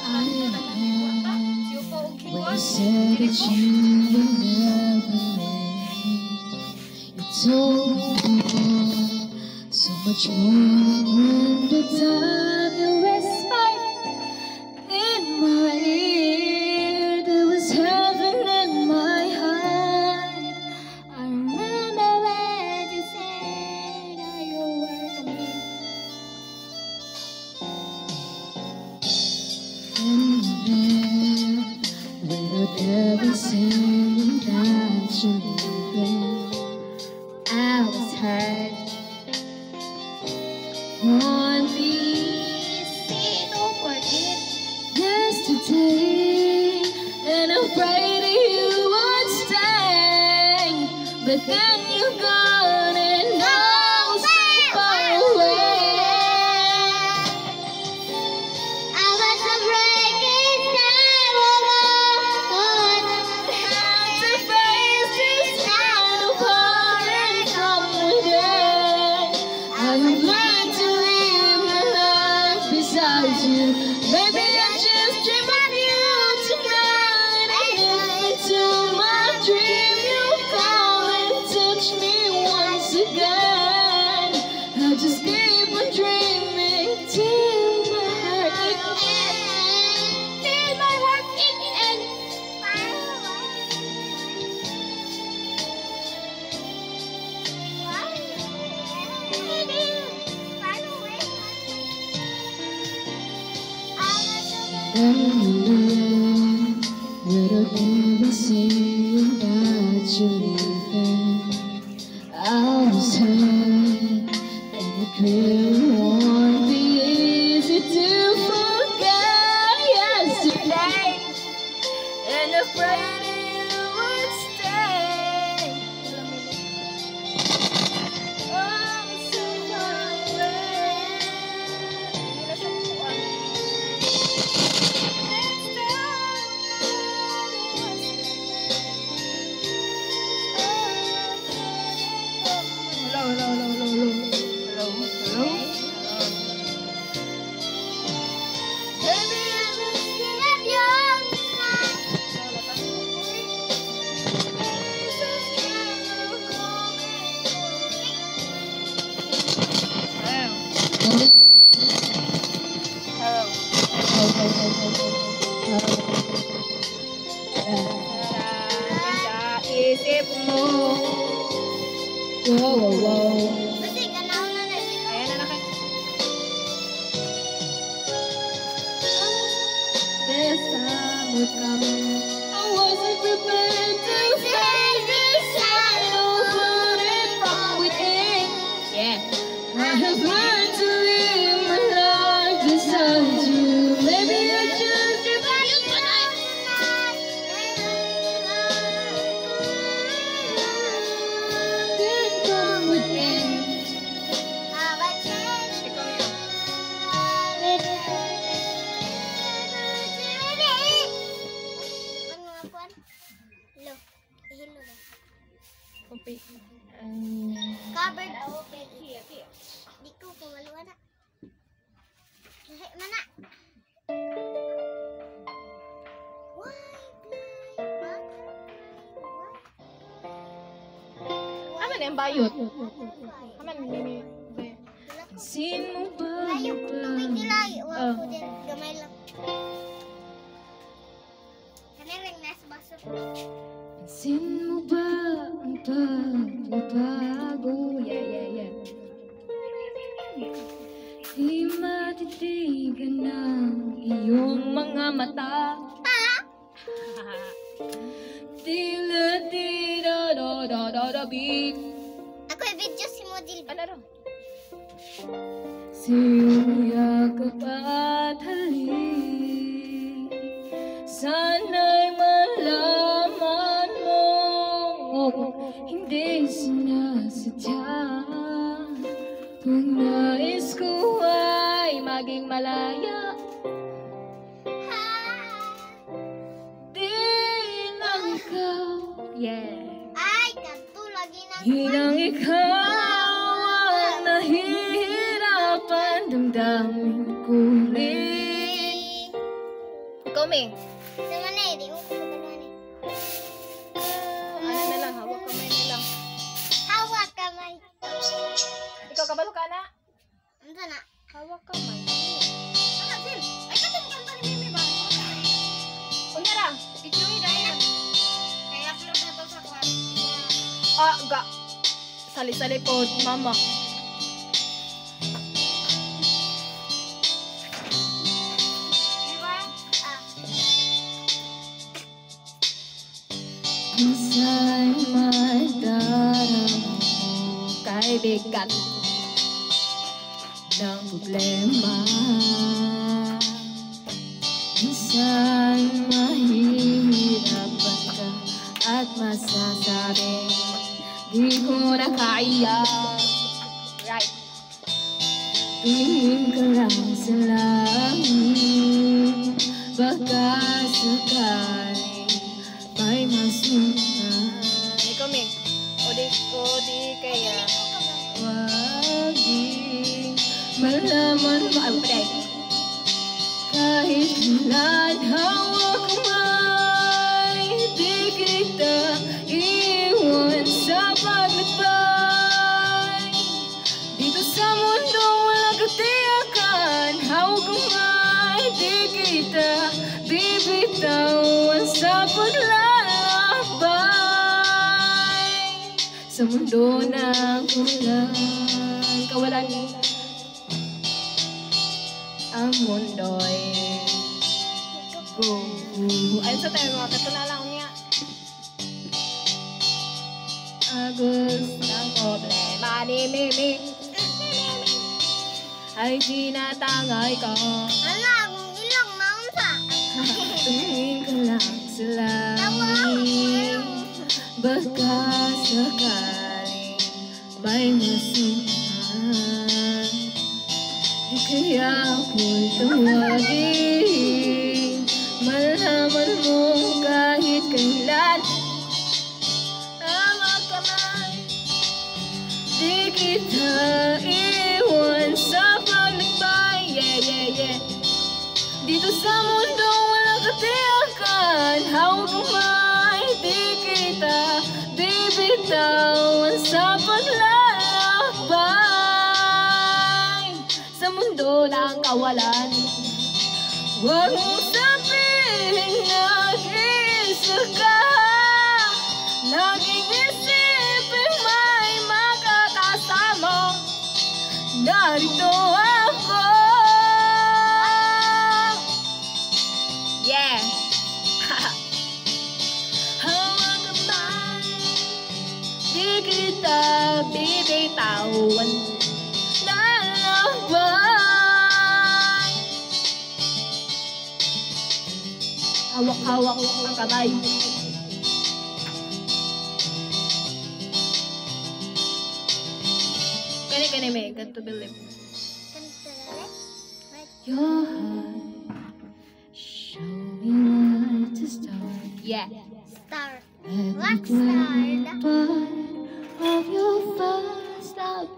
When you said that you would never let me, you told me so much more when the time you whispered in my ear. There was heaven in my heart. I remember when you said that you were me. And then without ever saying that you're leaving, I was hurt. One piece over it yesterday, and afraid you would stay, but then you're gone and oh so far away. I was afraid this time alone, had to face this kind of heart and come again. I've learned to live my life beside you. Maybe I just dream of you tonight. And into my dream you come and touch me once again. I just keep on dreaming till my heart aches. Till my heart aches. Without ever saying that you're leaving, I was hurt, and it really won't be easy to forget yesterday, and afraid you would stay. Oh, so far away. Isip mo. Wow, wow, wow. Kasi ganaw na na siya. Ayan na nakin. This time would come. I wasn't prepared to face this. I put it from within. Yeah. I have learned to live my life beside you. Maybe I just dream of you tonight. Didn't come within. Okay. Covered. Di ko pumaluwa na. Lahi mana. Why blind? Aman yung bayot? Aman may sino ba? Layo ko may dilay. Wala ko din. Gamay lang. Kanilang nasa baso. Pansin mo ba ang pagbabago? Yeah. Di matitigan ng iyong mga mata. Tila da beat. Ako yung video si Model. Ano rin? Sa iyong yakap at halik, sana'y malaman mo hindi sinasadya. Kung nais ko ay maging malaya, di lang ikaw. Yeah. Ay, kanto lagi na. Hinang ikaw ang nahihirapan damdamin ko rin. Ikaw, May. Sa mana eh, di mo ko pagkaluan eh. Ano na lang, hawak kamay na lang. Hawak kamay. Ikaw, kabalo ka na? Ano na? Hawak kamay. Ah, Sil. Ay, katong kanta ni Mimi ba? Unya ra. Video ni Dayan. Kaya upload na to sa kwan. Ga. Sali-sali po, mama. Di ba? Ah. Minsan madarama kaibigan ng problema. Minsan mahihirapan ka at masasabi di ko na kaya. Right. Tingin ka lang sa langit, baka sakaling may masunod. Ikaw, May. O di kaya. Wag di malaman mo. Ay, patay. Kahit kailan hawak kamay, di kita iwan sa paglakbay. Dito sa mundo walang katiyakan, hawak kamay, di kita bibitawan sa paglalakbay. Sa mundo ng kawalan, ang mundo'y ayun sa tayo mga katunala niya. Agos ng problema ni Mimi ay tinatangay ko. Hala, akong ilong maunsa. Tumingin ka lang sa langit, baka sakaling may masunod. Di kaya ako'y tawagin, malaman mo kahit kailan. Hawak kamay, di kita iwan sa paglakbay. Yeah, yeah, yeah. Dito sa mundo walang katiyakan, hawak kamay, di kita bibitawan sa paglalakbay. Sa mundo ng kawalan, huwag mong sabihin nag-isa ka. Laging isipin may makakasama. Narito ako. Yeah. Hawak kamay, di kita bibitawan. Hawak-hawak ang kamay. Kani may got to believe. Your heart, show me where to start. Yeah. Start. Let What me grab start? part of your first love.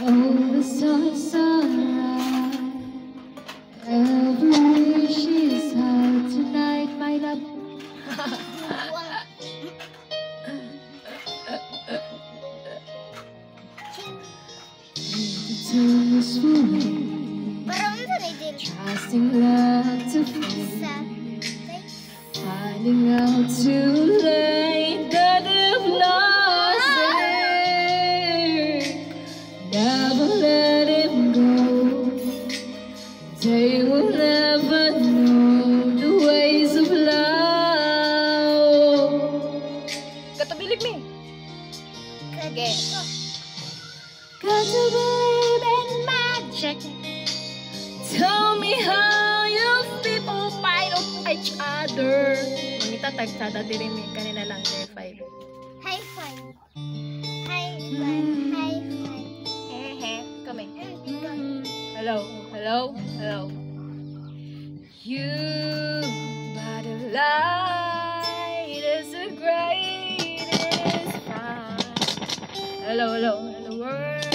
Oh, the sun's alright. Every wish is hard tonight, my love. Turns away, Parang sa Nigel. trusting love to fade, Sa finding out too late that you've lost it. Never let him go. They will never know the ways of love. Got to believe me. Okay. Got to believe in magic. Tell me how you people fight of each other. Mamita tagtada diri mi kanina lang tier 5. high five. High five. High five. Hehe, kami. Hello, hello, hello. You by the light is the greatest find. Hello, hello. In the world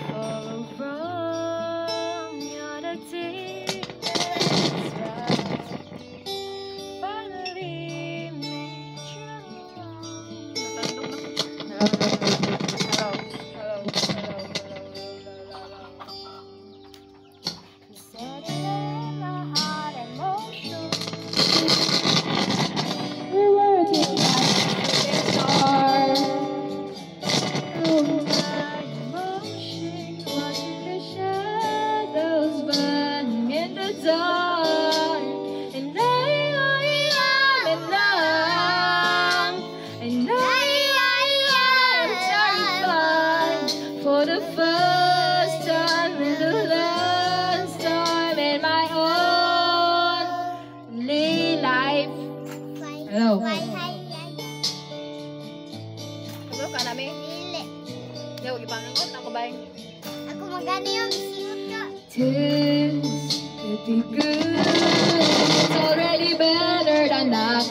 far from you're the deep. the dark. And I am terrified for the first time and the last time in my only life. Hello. Kabalo ka namin? Dili. Yaw, ipangangot ako ba? Ako magani yung singot ka. Tis pretty good. It's already better than that.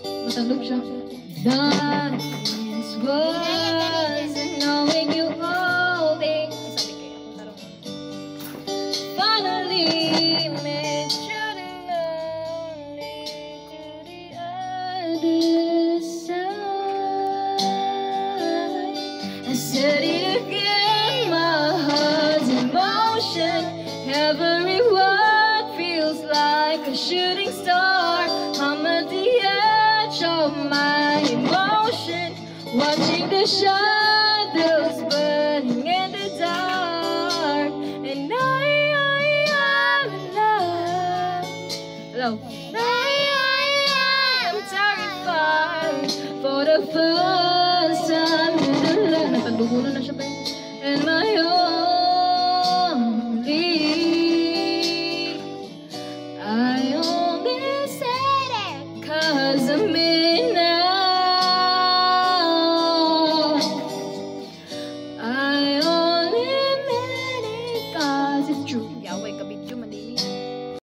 Matandog siya. That is worse than knowing you holding. Finally met you lonely to the other side. I said it again, my heart's in motion. Every word feels like a shooting star. I'm at the edge of my emotion, watching the shadows burning in the dark. And I am in love. Hello. I am terrified for the first time in the life. Natandugunan na siya ba? In my own